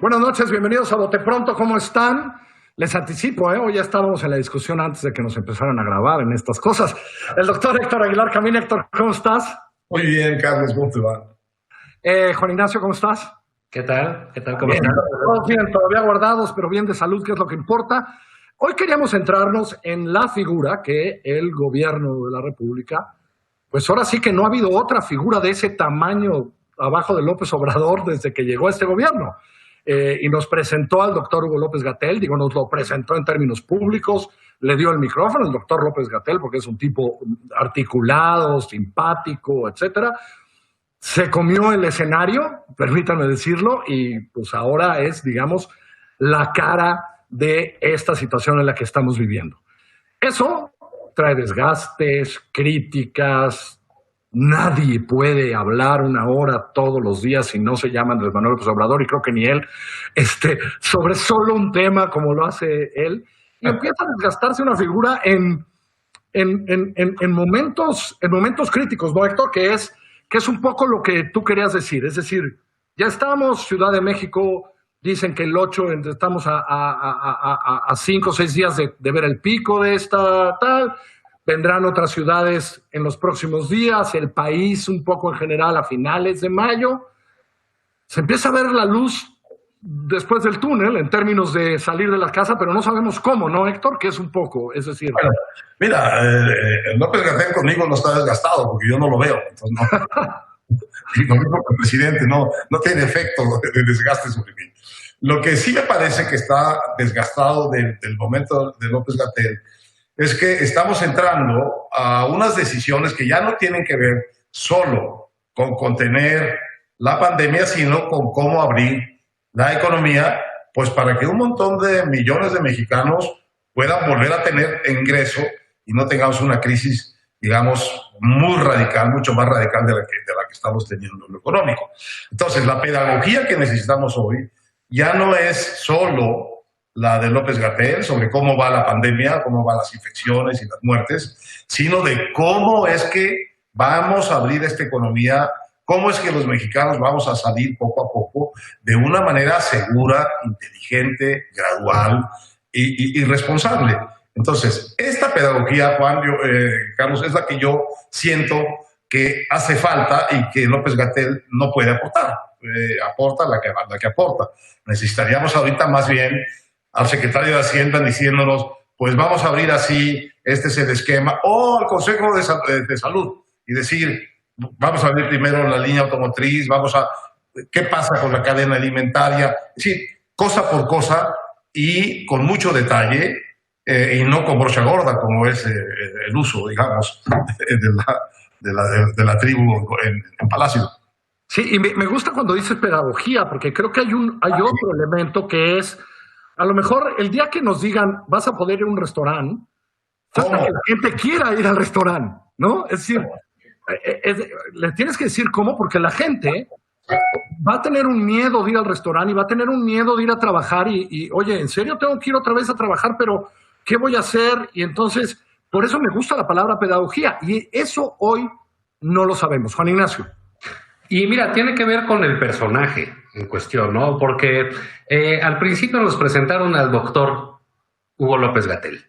Buenas noches, bienvenidos a Bote Pronto, ¿cómo están? Les anticipo, hoy ya estábamos en la discusión antes de que nos empezaran a grabar en estas cosas. El doctor Héctor Aguilar Camín. Héctor, ¿cómo estás? Muy bien, Carlos, ¿cómo te va? Juan Ignacio, ¿cómo estás? ¿Qué tal? ¿Cómo Bien, están? todos bien, todavía guardados, pero bien de salud, que es lo que importa. Hoy queríamos centrarnos en la figura que el gobierno de la República, pues ahora sí que no ha habido otra figura de ese tamaño abajo de López Obrador desde que llegó a este gobierno. Y nos presentó al doctor Hugo López-Gatell, nos lo presentó en términos públicos, le dio el micrófono al doctor López-Gatell porque es un tipo articulado, simpático, etcétera. Se comió el escenario, permítanme decirlo, y pues ahora es, digamos, la cara de esta situación en la que estamos viviendo. Eso trae desgastes, críticas. Nadie puede hablar una hora todos los días si no se llama Andrés Manuel López Obrador, y creo que ni él, sobre solo un tema como lo hace él. Y empieza a desgastarse una figura en momentos críticos, ¿no, Héctor? Que es un poco lo que tú querías decir. Es decir, ya estamos, Ciudad de México, dicen que el 8, estamos a 5 o 6 días de ver el pico de esta tal. Vendrán otras ciudades en los próximos días, el país un poco en general a finales de mayo. Se empieza a ver la luz después del túnel en términos de salir de la casa, pero no sabemos cómo, ¿no, Héctor? Que es un poco, es decir... Bueno, mira, López-Gatell conmigo no está desgastado porque yo no lo veo. Entonces lo mismo que el presidente, no tiene efecto de desgaste sobre mí. Lo que sí me parece que está desgastado del momento de López-Gatell es que estamos entrando a unas decisiones que ya no tienen que ver solo con contener la pandemia, sino con cómo abrir la economía, pues para que un montón de millones de mexicanos puedan volver a tener ingreso y no tengamos una crisis, digamos, muy radical, mucho más radical de la que estamos teniendo en lo económico. Entonces, la pedagogía que necesitamos hoy ya no es solo la de López-Gatell sobre cómo va la pandemia, cómo van las infecciones y las muertes, sino de cómo es que vamos a abrir esta economía, cómo es que los mexicanos vamos a salir poco a poco de una manera segura, inteligente, gradual y responsable. Entonces, esta pedagogía, Carlos, es la que yo siento que hace falta y que López-Gatell no puede aportar. Aporta la que aporta. Necesitaríamos ahorita más bien al secretario de Hacienda diciéndonos, pues vamos a abrir así, este es el esquema, o al Consejo de Salud y decir, vamos a abrir primero la línea automotriz, ¿qué pasa con la cadena alimentaria? Es decir, cosa por cosa y con mucho detalle y no con brocha gorda como es el uso, digamos, de la tribu en Palacio. Sí, y me gusta cuando dices pedagogía, porque creo que hay otro elemento que es, a lo mejor el día que nos digan, vas a poder ir a un restaurante, falta que la gente quiera ir al restaurante, ¿no? Es decir, le tienes que decir cómo, porque la gente va a tener un miedo de ir al restaurante y va a tener un miedo de ir a trabajar y oye, ¿en serio tengo que ir otra vez a trabajar? Pero, ¿qué voy a hacer? Y entonces, por eso me gusta la palabra pedagogía. Y eso hoy no lo sabemos. Juan Ignacio. Y mira, tiene que ver con el personaje en cuestión, ¿no? Porque al principio nos presentaron al doctor Hugo López-Gatell.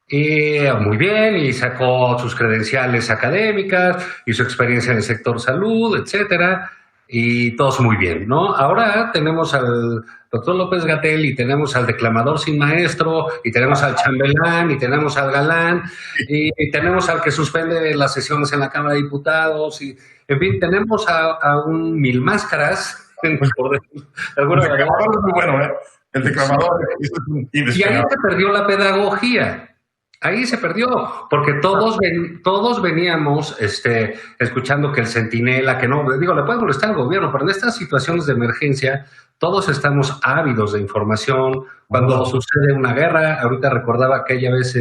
Y muy bien, y sacó sus credenciales académicas y su experiencia en el sector salud, etcétera, y todos muy bien, ¿no? Ahora tenemos al doctor López-Gatell y tenemos al declamador sin maestro, y tenemos al chambelán, y tenemos al galán, y tenemos al que suspende las sesiones en la Cámara de Diputados, y en fin, tenemos a un mil máscaras, por decirlo de alguna manera. El declamador es muy bueno, ¿eh? El declamador es y ahí se perdió la pedagogía. Ahí se perdió, porque todos veníamos escuchando que el centinela, que no, digo, le puede molestar al gobierno, pero en estas situaciones de emergencia todos estamos ávidos de información. Cuando sucede una guerra, ahorita recordaba aquella vez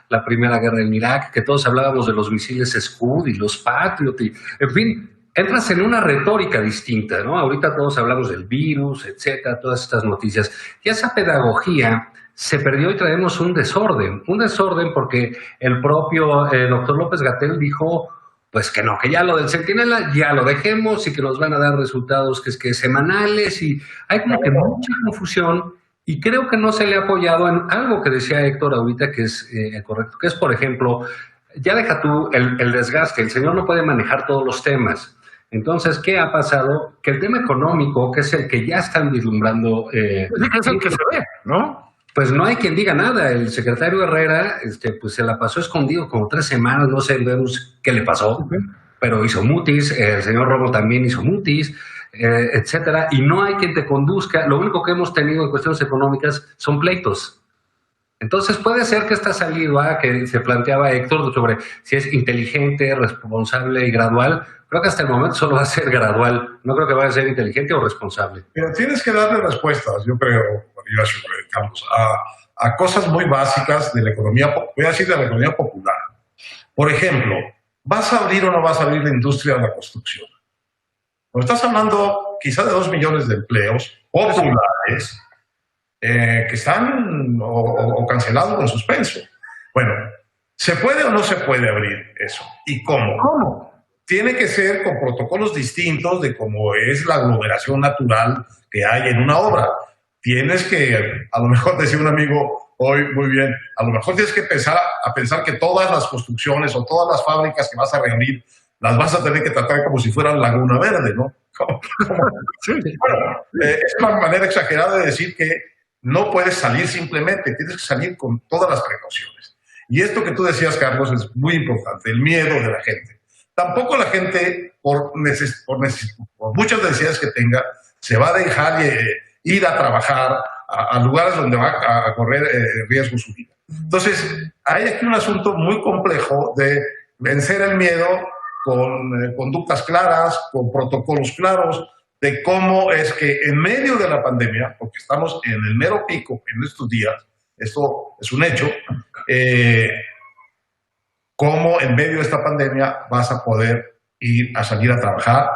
la primera guerra en Irak, que todos hablábamos de los misiles Scud y los Patriot, y, en fin, entras en una retórica distinta, ¿no? Ahorita todos hablamos del virus, etcétera, todas estas noticias. Y esa pedagogía se perdió y traemos un desorden porque el propio doctor López-Gatell dijo, pues que no, que ya lo del Centinela ya lo dejemos y que nos van a dar resultados que semanales y hay como que mucha confusión y creo que no se le ha apoyado en algo que decía Héctor ahorita que es correcto, que es, por ejemplo, ya deja tú el desgaste, el señor no puede manejar todos los temas. Entonces, ¿qué ha pasado? Que el tema económico, que es el que ya están vislumbrando... es el que se ve, ¿no? Pues no hay quien diga nada. El secretario Herrera pues se la pasó escondido como 3 semanas, no sabemos qué le pasó, pero hizo mutis, el señor Romo también hizo mutis, etcétera, y no hay quien te conduzca. Lo único que hemos tenido en cuestiones económicas son pleitos. Entonces puede ser que esta salida que se planteaba Héctor sobre si es inteligente, responsable y gradual, creo que hasta el momento solo va a ser gradual. No creo que vaya a ser inteligente o responsable. Pero tienes que darle respuestas, yo creo, Carlos, a cosas muy básicas de la economía, voy a decir de la economía popular. Por ejemplo, ¿vas a abrir o no vas a abrir la industria de la construcción? Pues estás hablando quizá de 2 millones de empleos populares que están o cancelados o en suspenso. Bueno, ¿se puede o no se puede abrir eso? ¿Y cómo? ¿Cómo? Tiene que ser con protocolos distintos de cómo es la aglomeración natural que hay en una obra. Tienes que, a lo mejor decía un amigo hoy muy bien, a lo mejor tienes que pensar que todas las construcciones o todas las fábricas que vas a reabrir las vas a tener que tratar como si fueran Laguna Verde, ¿no? Sí. Bueno, es una manera exagerada de decir que no puedes salir simplemente, tienes que salir con todas las precauciones. Y esto que tú decías, Carlos, es muy importante, el miedo de la gente. Tampoco la gente, por muchas necesidades que tenga, se va a dejar ir a trabajar a lugares donde va a correr riesgo su vida. Entonces, hay aquí un asunto muy complejo de vencer el miedo con conductas claras, con protocolos claros, de cómo es que en medio de la pandemia, porque estamos en el mero pico en estos días, esto es un hecho, cómo en medio de esta pandemia vas a poder ir a salir a trabajar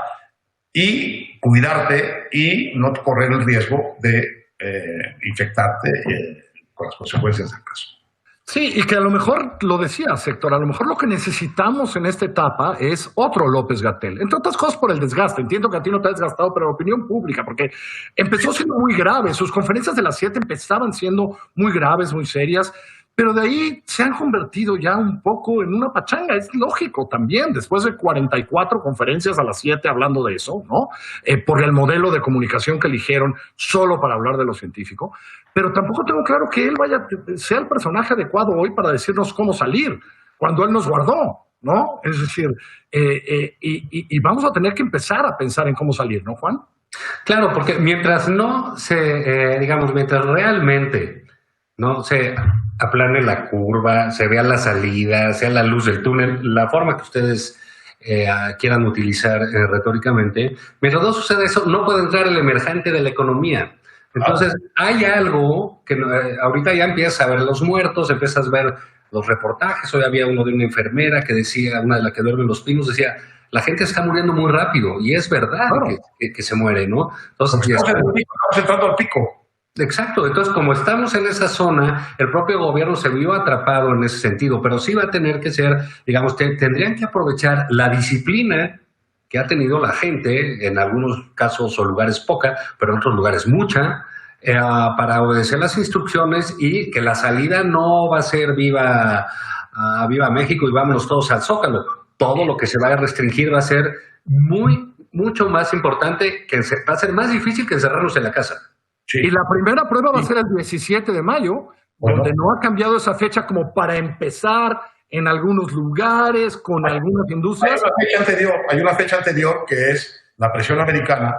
y cuidarte y no correr el riesgo de infectarte con las consecuencias del caso. Sí, y que a lo mejor, lo decías, Héctor, a lo mejor lo que necesitamos en esta etapa es otro López-Gatell. Entre otras cosas por el desgaste. Entiendo que a ti no te has desgastado, pero la opinión pública, porque empezó siendo muy grave. Sus conferencias de las 7 empezaban siendo muy graves, muy serias, pero de ahí se han convertido ya un poco en una pachanga. Es lógico también, después de 44 conferencias a las 7 hablando de eso, ¿no? Por el modelo de comunicación que eligieron solo para hablar de lo científico. Pero tampoco tengo claro que él sea el personaje adecuado hoy para decirnos cómo salir, cuando él nos guardó, ¿no? Es decir, y vamos a tener que empezar a pensar en cómo salir, ¿no, Juan? Claro, porque mientras no mientras realmente no se aplane la curva, se vea la salida, sea la luz del túnel, la forma que ustedes quieran utilizar retóricamente, mientras no suceda eso, no puede entrar el emergente de la economía. Entonces, hay algo que ahorita ya empiezas a ver los muertos, empiezas a ver los reportajes. Hoy había uno de una enfermera que decía, una de las que duerme en Los Pinos, decía, la gente está muriendo muy rápido, y es verdad que se muere, ¿no? Entonces, estamos entrando al pico. Exacto, entonces como estamos en esa zona, el propio gobierno se vio atrapado en ese sentido, pero sí va a tener que ser, digamos, tendrían que aprovechar la disciplina que ha tenido la gente, en algunos casos o lugares poca, pero en otros lugares mucha, para obedecer las instrucciones y que la salida no va a ser viva México y vámonos todos al Zócalo. Todo lo que se va a restringir va a ser mucho más importante, va a ser más difícil que encerrarnos en la casa. Sí. Y la primera prueba va a ser el 17 de mayo, donde no ha cambiado esa fecha como para empezar en algunos lugares, con algunas industrias. Hay una fecha anterior que es la presión americana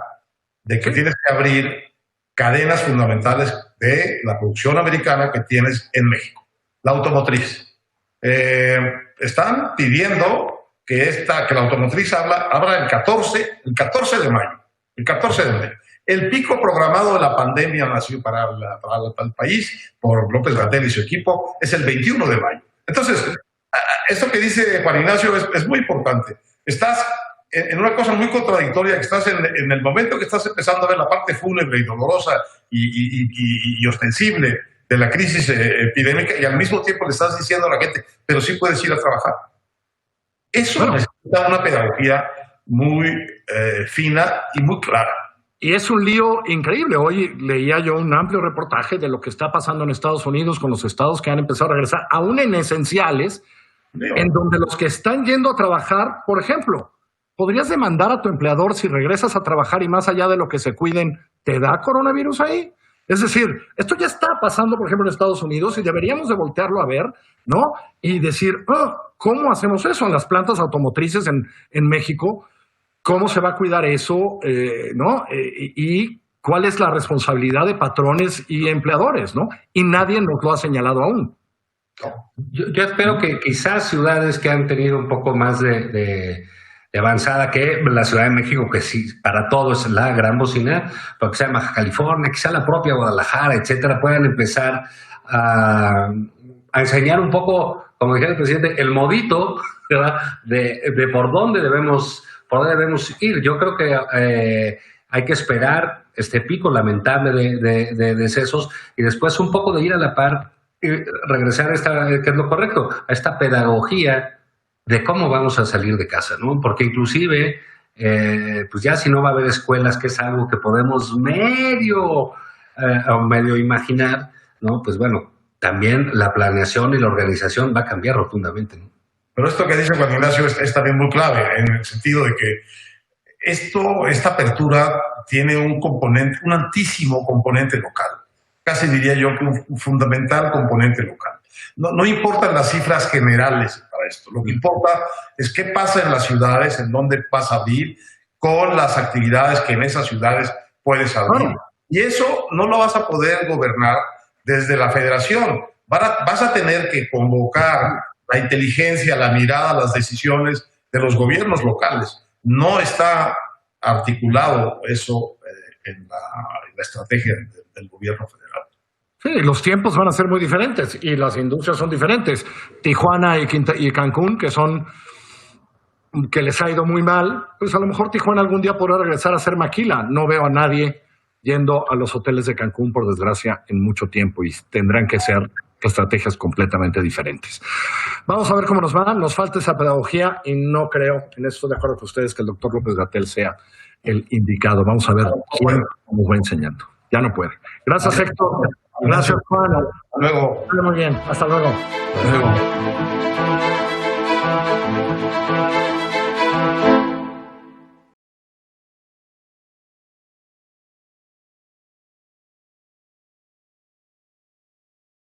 de que tienes que abrir cadenas fundamentales de la producción americana que tienes en México, la automotriz. Están pidiendo que la automotriz abra el 14 de mayo. El 14 de mayo. El pico programado de la pandemia para el país por López-Gatell y su equipo es el 21 de mayo. Entonces, esto que dice Juan Ignacio es muy importante. Estás en una cosa muy contradictoria, que estás en el momento que estás empezando a ver la parte fúnebre y dolorosa y ostensible de la crisis epidémica, y al mismo tiempo le estás diciendo a la gente, pero sí puedes ir a trabajar. Eso necesita una pedagogía muy fina y muy clara. Y es un lío increíble. Hoy leía yo un amplio reportaje de lo que está pasando en Estados Unidos con los estados que han empezado a regresar, aún en esenciales, en donde los que están yendo a trabajar, por ejemplo, ¿podrías demandar a tu empleador si regresas a trabajar y más allá de lo que se cuiden, te da coronavirus ahí? Es decir, esto ya está pasando, por ejemplo, en Estados Unidos y deberíamos de voltearlo a ver, ¿no? Y decir, ¿cómo hacemos eso en las plantas automotrices en México? ¿Cómo se va a cuidar eso? ¿No? Y cuál es la responsabilidad de patrones y empleadores, ¿no? Y nadie nos lo ha señalado aún. Yo espero que quizás ciudades que han tenido un poco más de avanzada que la Ciudad de México, que sí, para todo es la gran bocina, pero que sea Baja California, que sea la propia Guadalajara, etcétera, puedan empezar a enseñar un poco, como dijera el presidente, el modito, ¿verdad? de por dónde debemos ir. Yo creo que hay que esperar este pico lamentable de decesos y después un poco de ir a la par y regresar a esta, que es lo correcto, a esta pedagogía de cómo vamos a salir de casa, ¿no? Porque inclusive, pues ya si no va a haber escuelas, que es algo que podemos medio imaginar, ¿no? Pues bueno, también la planeación y la organización va a cambiar rotundamente, ¿no? Pero esto que dice Juan Ignacio es también muy clave, en el sentido de que esta apertura tiene un altísimo componente local. Casi diría yo que un fundamental componente local. No importan las cifras generales para esto. Lo que importa es qué pasa en las ciudades, en dónde vas a abrir, con las actividades que en esas ciudades puedes abrir. Y eso no lo vas a poder gobernar desde la federación. Vas a tener que convocar la inteligencia, la mirada, las decisiones de los gobiernos locales. No está articulado eso en la estrategia del gobierno federal. Sí, los tiempos van a ser muy diferentes y las industrias son diferentes. Tijuana y Cancún, que les ha ido muy mal, pues a lo mejor Tijuana algún día podrá regresar a ser maquila. No veo a nadie yendo a los hoteles de Cancún, por desgracia, en mucho tiempo, y tendrán que ser estrategias completamente diferentes. Vamos a ver cómo nos va. Nos falta esa pedagogía y no creo, en eso estoy de acuerdo con ustedes, que el doctor López-Gatell sea el indicado. Vamos a ver quién nos va enseñando. Ya no puede. Gracias, Héctor. Gracias, Juan. Hasta luego. Muy bien. Hasta luego. Hasta luego.